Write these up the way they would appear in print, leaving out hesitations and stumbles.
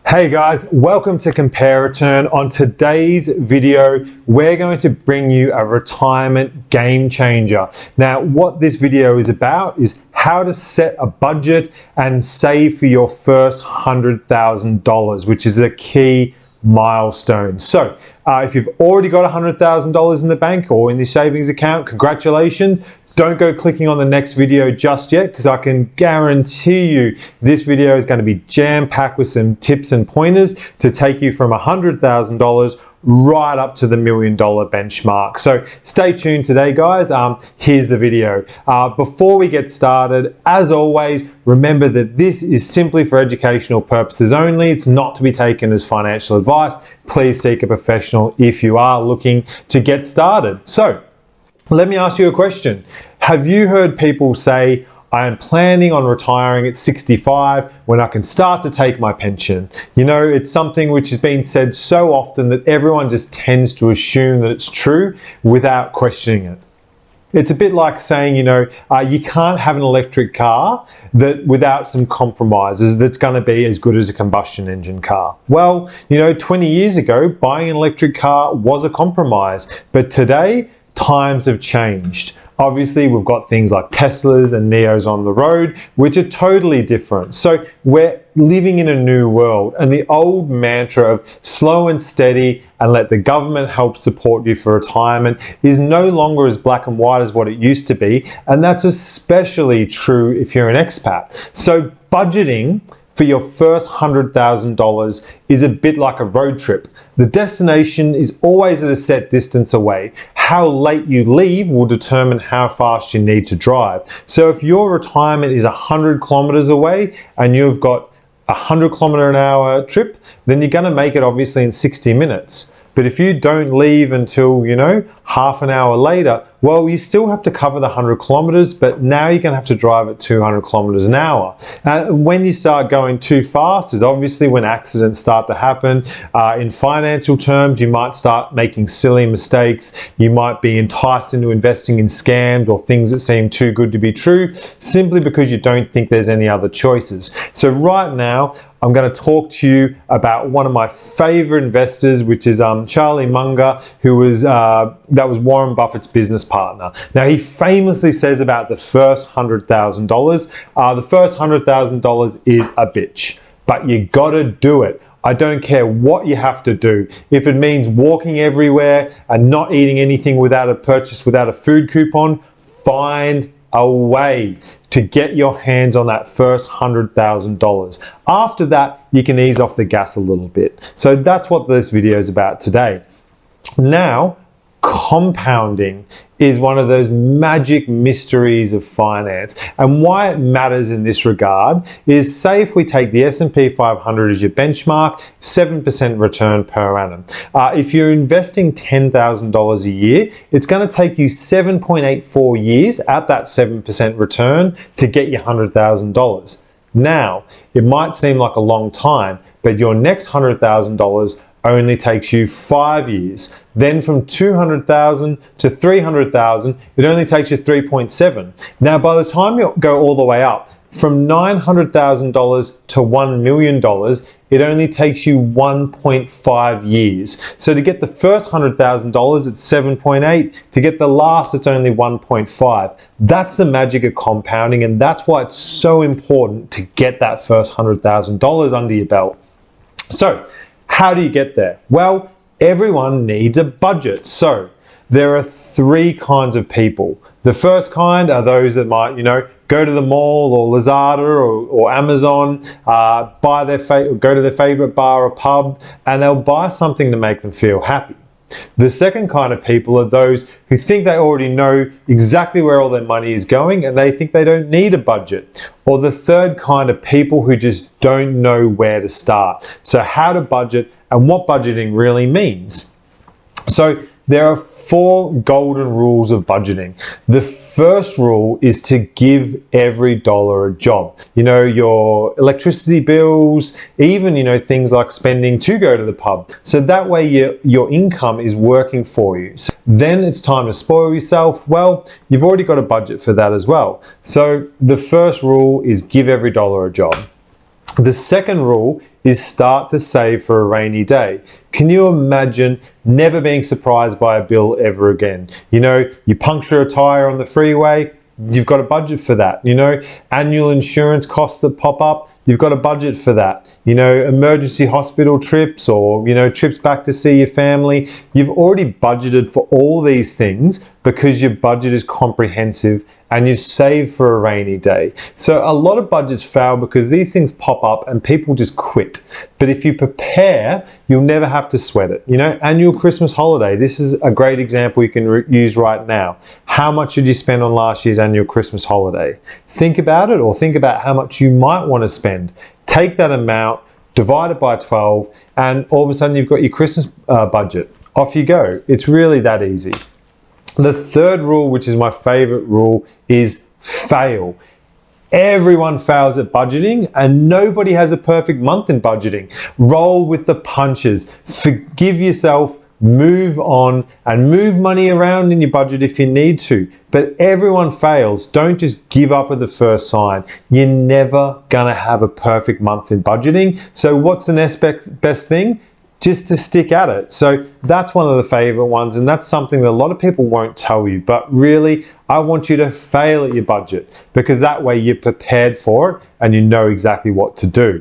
Hey guys, welcome to Compare Return. On today's video, we're going to bring you a retirement game changer. Now, what this video is about is how to set a budget and save for your first $100,000, which is a key milestone. So, if you've already got $100,000 in the bank or in the savings account, congratulations. Don't go clicking on the next video just yet, because I can guarantee you this video is going to be jam-packed with some tips and pointers to take you from $100,000 right up to the $1 million benchmark. So stay tuned today, guys. Here's the video. Before we get started, as always, remember that this is simply for educational purposes only. It's not to be taken as financial advice. Please seek a professional if you are looking to get started. So, let me ask you a question. Have you heard people say, I am planning on retiring at 65 when I can start to take my pension? You know, it's something which has been said so often that everyone just tends to assume that it's true without questioning it. It's a bit like saying, you can't have an electric car without some compromises that's going to be as good as a combustion engine car. Well, 20 years ago, buying an electric car was a compromise, but today, times have changed. Obviously, we've got things like Teslas and Neos on the road, which are totally different. So we're living in a new world, and the old mantra of slow and steady and let the government help support you for retirement is no longer as black and white as what it used to be. And that's especially true if you're an expat. So budgeting for your first $100,000 is a bit like a road trip. The destination is always at a set distance away. How late you leave will determine how fast you need to drive. So if your retirement is 100 kilometers away and you've got a 100-kilometer-an-hour trip, then you're going to make it obviously in 60 minutes. But if you don't leave until, half an hour later, well, you still have to cover the 100 kilometers, but now you're going to have to drive at 200 kilometers an hour. When you start going too fast is obviously when accidents start to happen. In financial terms, you might start making silly mistakes. You might be enticed into investing in scams or things that seem too good to be true, simply because you don't think there's any other choices. So right now, I'm going to talk to you about one of my favorite investors, which is Charlie Munger, who was that was Warren Buffett's business partner. Now, he famously says about the first $100,000, the first $100,000 is a bitch, but you got to do it. I don't care what you have to do. If it means walking everywhere and not eating anything without a food coupon, find a way to get your hands on that first $100,000. After that, you can ease off the gas a little bit. So that's what this video is about today. Now, compounding is one of those magic mysteries of finance, and why it matters in this regard is, say if we take the S&P 500 as your benchmark, 7% return per annum. If you're investing $10,000 a year, it's going to take you 7.84 years at that 7% return to get your $100,000. Now, it might seem like a long time, but your next $100,000 only takes you 5 years. Then from 200,000 to 300,000, it only takes you 3.7. Now, by the time you go all the way up, from $900,000 to $1 million, it only takes you 1.5 years. So to get the first $100,000, it's 7.8. To get the last, it's only 1.5. That's the magic of compounding, and that's why it's so important to get that first $100,000 under your belt. So, how do you get there? Well, everyone needs a budget. So there are three kinds of people. The first kind are those that might, go to the mall or Lazada or Amazon, go to their favorite bar or pub, and they'll buy something to make them feel happy. The second kind of people are those who think they already know exactly where all their money is going and they think they don't need a budget. Or the third kind of people who just don't know where to start. So how to budget and what budgeting really means. So there are 4 golden rules of budgeting. The first rule is to give every dollar a job. Your electricity bills, even, things like spending to go to the pub. So that way your income is working for you. So then it's time to spoil yourself. Well, you've already got a budget for that as well. So the first rule is give every dollar a job. The second rule is start to save for a rainy day. Can you imagine never being surprised by a bill ever again? You know, you puncture a tire on the freeway, you've got a budget for that. You know, annual insurance costs that pop up, you've got a budget for that. You know, emergency hospital trips, or, you know, trips back to see your family. You've already budgeted for all these things because your budget is comprehensive and you save for a rainy day. So a lot of budgets fail because these things pop up and people just quit. But if you prepare, you'll never have to sweat it. You know, annual Christmas holiday, this is a great example you can use right now. How much did you spend on last year's annual Christmas holiday? Think about it, or think about how much you might want to spend. Take that amount, divide it by 12, and all of a sudden you've got your Christmas budget. Off you go. It's really that easy. The third rule, which is my favorite rule, is fail. Everyone fails at budgeting, and nobody has a perfect month in budgeting. Roll with the punches. Forgive yourself, move on, and move money around in your budget if you need to. But everyone fails. Don't just give up at the first sign. You're never gonna have a perfect month in budgeting. So what's the next best thing? Just to stick at it. So that's one of the favorite ones, and that's something that a lot of people won't tell you. But really, I want you to fail at your budget, because that way you're prepared for it and you know exactly what to do.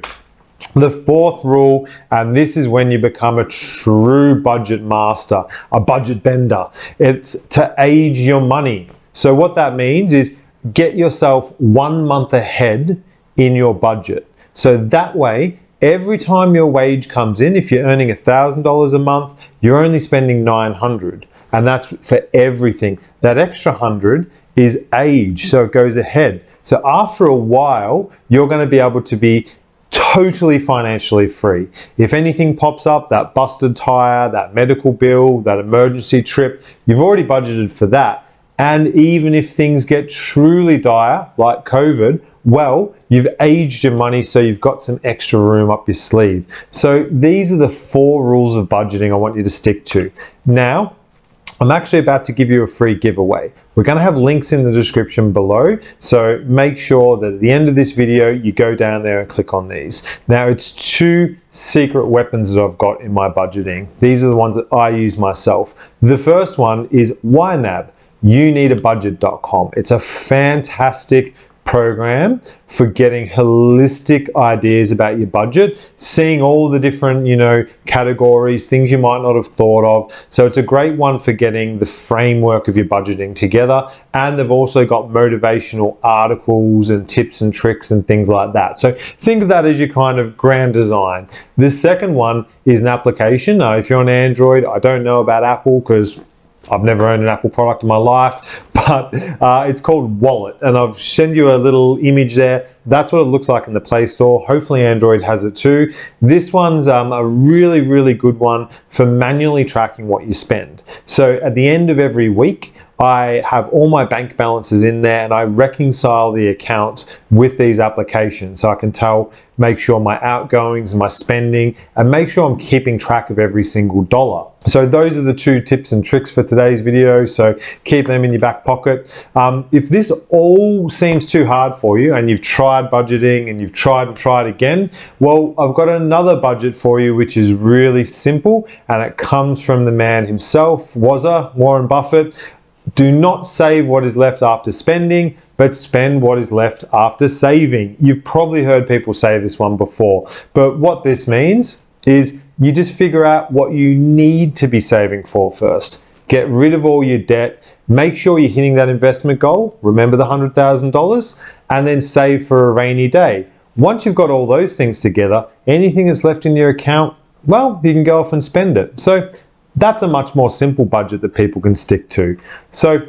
The fourth rule, and this is when you become a true budget master, a budget bender, it's to age your money. So what that means is get yourself 1 month ahead in your budget. So that way, every time your wage comes in, if you're earning $1,000 a month, you're only spending $900, and that's for everything. That extra 100 is age, so it goes ahead. So after a while, you're going to be able to be totally financially free. If anything pops up, that busted tire, that medical bill, that emergency trip, you've already budgeted for that. And even if things get truly dire, like COVID, well, you've aged your money, so you've got some extra room up your sleeve. So these are the 4 rules of budgeting I want you to stick to. Now, I'm actually about to give you a free giveaway. We're going to have links in the description below, so make sure that at the end of this video, you go down there and click on these. Now, it's 2 secret weapons that I've got in my budgeting. These are the ones that I use myself. The first one is YNAB, youneedabudget.com. It's a fantastic program for getting holistic ideas about your budget, seeing all the different, you know, categories, things you might not have thought of. So it's a great one for getting the framework of your budgeting together. And they've also got motivational articles and tips and tricks and things like that. So think of that as your kind of grand design. The second one is an application. Now, if you're on Android, I don't know about Apple because I've never owned an Apple product in my life, but it's called Wallet, and I've sent you a little image there. That's what it looks like in the Play Store. Hopefully Android has it too. This one's a really, really good one for manually tracking what you spend. So at the end of every week, I have all my bank balances in there, and I reconcile the accounts with these applications so I can make sure my outgoings and my spending, and make sure I'm keeping track of every single dollar. So those are the 2 tips and tricks for today's video, so keep them in your back pocket. If this all seems too hard for you and you've tried budgeting and you've tried and tried again, well, I've got another budget for you which is really simple, and it comes from the man himself, Warren Buffett. Do not save what is left after spending, but spend what is left after saving. You've probably heard people say this one before, but what this means is you just figure out what you need to be saving for first. Get rid of all your debt, make sure you're hitting that investment goal, remember the $100,000, and then save for a rainy day. Once you've got all those things together, anything that's left in your account, well, you can go off and spend it. So that's a much more simple budget that people can stick to. So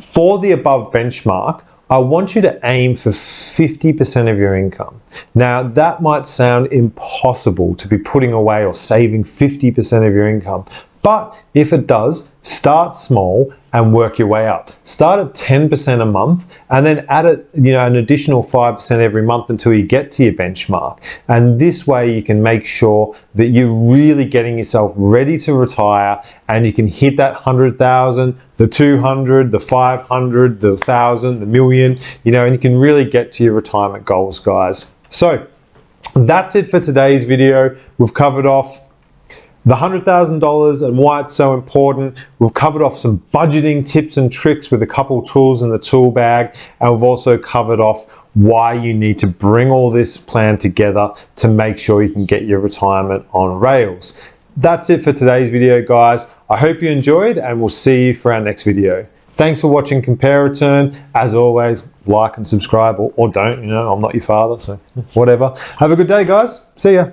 for the above benchmark, I want you to aim for 50% of your income. Now, that might sound impossible to be putting away or saving 50% of your income, but if it does, start small and work your way up. Start at 10% a month and then add it, an additional 5% every month until you get to your benchmark. And this way you can make sure that you're really getting yourself ready to retire, and you can hit that 100,000, the 200, the 500, the 1,000, the million, and you can really get to your retirement goals, guys. So That's it for today's video. We've covered off the $100,000 and why it's so important. We've covered off some budgeting tips and tricks with a couple tools in the tool bag, and we've also covered off why you need to bring all this plan together to make sure you can get your retirement on rails. That's it for today's video, guys. I hope you enjoyed, and we'll see you for our next video. Thanks for watching Compare Return. As always, like and subscribe, or don't, I'm not your father, so whatever. Have a good day, guys. See ya.